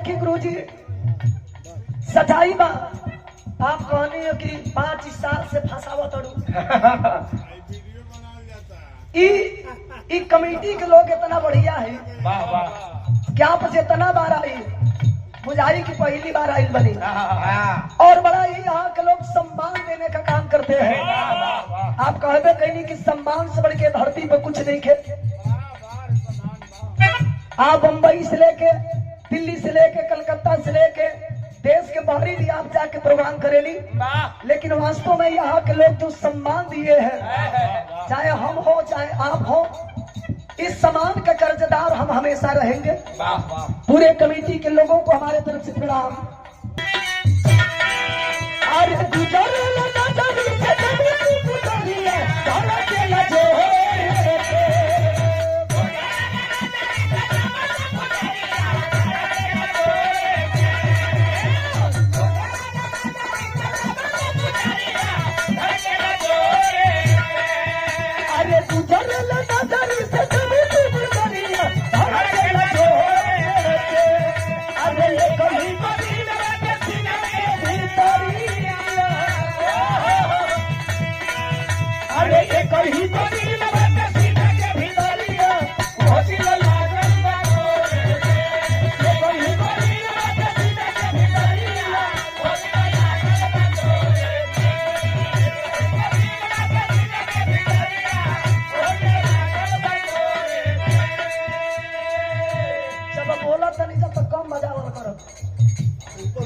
देखिए गुरुजी सच्चाई बा आप कहनी हो कि 5 साल से फंसावा तड़ू ई कमेटी के लोग इतना बढ़िया है वाह वाह क्या आप जितना बार आई बुझाई की पहली बार आई बनी और बड़ा ही यहाँ के लोग सम्मान देने का काम करते हैं। आप कहबे कहीं कि सम्मान से बढ़ के धरती पे कुछ नहीं खे। आप बम्बई से लेके दिल्ली से लेके कलकत्ता से लेके देश के बाहरी भी आप जाके प्रोग्राम करेली, लेकिन वास्तव में यहाँ के लोग जो सम्मान दिए हैं, चाहे हम हो चाहे आप हो, इस सम्मान का कर्जदार हम हमेशा रहेंगे। पूरे कमेटी के लोगों को हमारे तरफ से प्रणाम।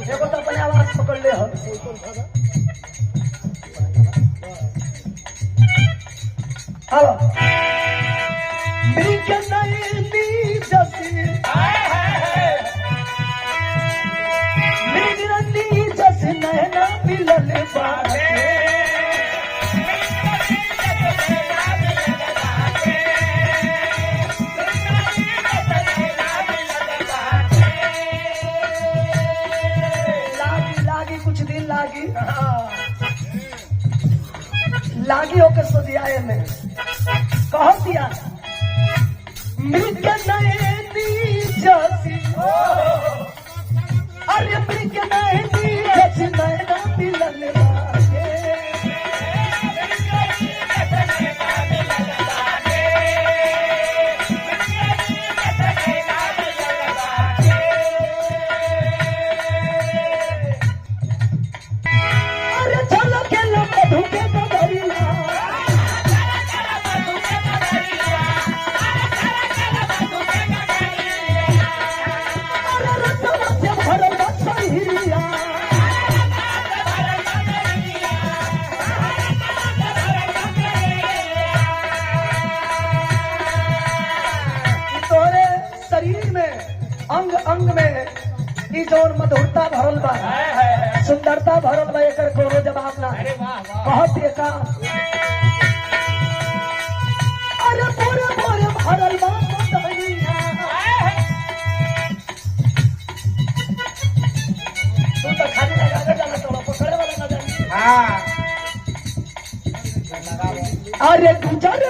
देखो तो अपने आवाज पकड़ ले हो। लागी होकर सोदियाए में कह दिया मृग नयनी जसी, अरे मृग नयनी जसी नैना मिलन लागे, अरे चलो के मधु के अंग अंग में ई जोन मधुरता भरल बा, सुंदरता भरल बा, एकर कोनो जवाब ना। बहुत एका अरे पूरे पूरे भरल बा तू तो खाली लगा के जाना तो पकड़े वाला ना जानी। अरे गुजर